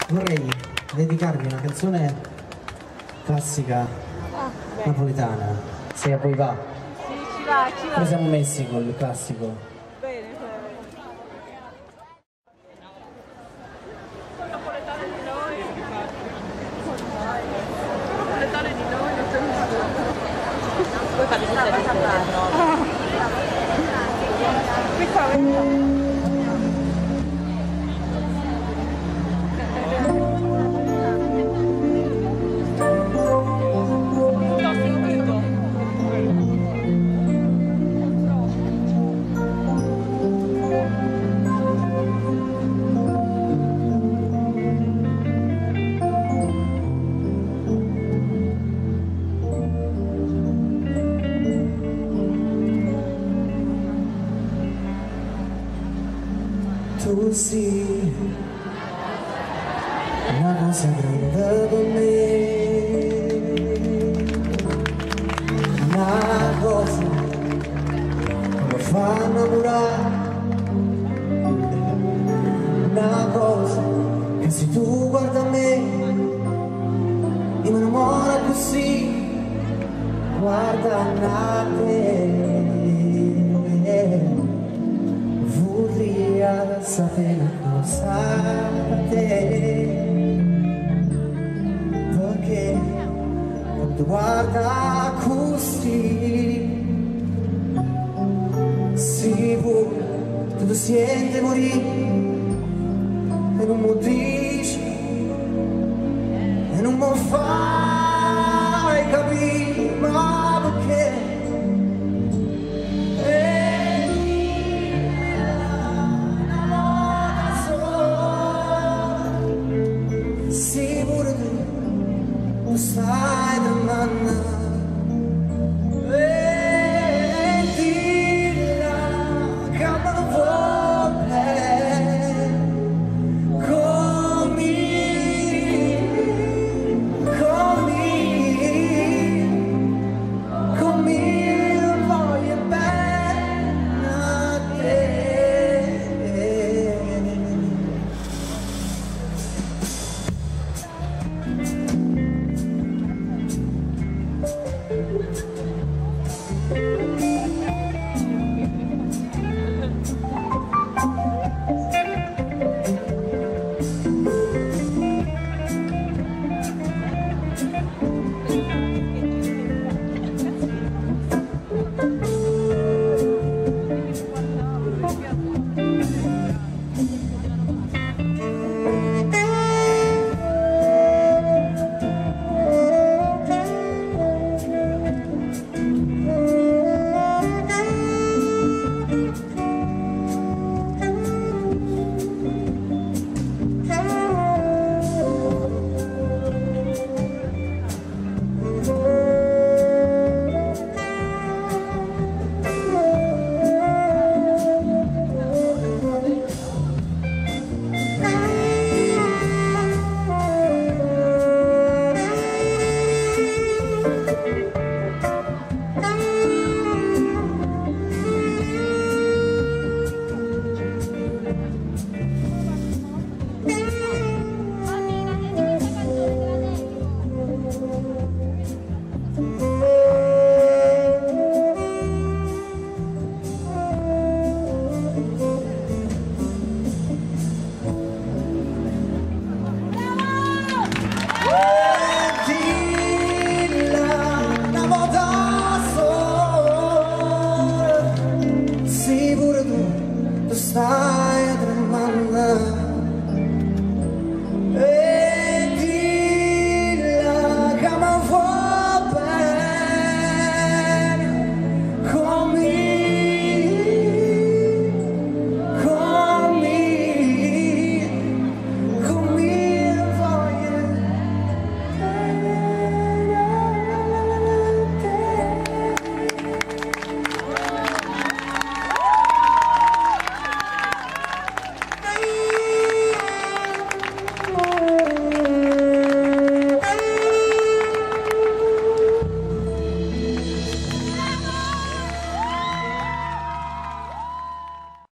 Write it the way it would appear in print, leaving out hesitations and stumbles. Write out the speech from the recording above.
Vorrei dedicarvi una canzone classica napoletana. Se a voi va. Sì, ci va, ci va. Come siamo messi col classico? Bene, napoletano di noi. Napoletano di noi, non c'è nessuno. Poi fate tutta la no. Qui qua tu sì, una cosa grande per me, una cosa che mi fa innamorare, una cosa che se tu guarda me, io mi innamoro così, guarda a te. Vorrei sapere cosa te, perché quando guarda così si può, tutto siente morire e non mi dici e non mi fa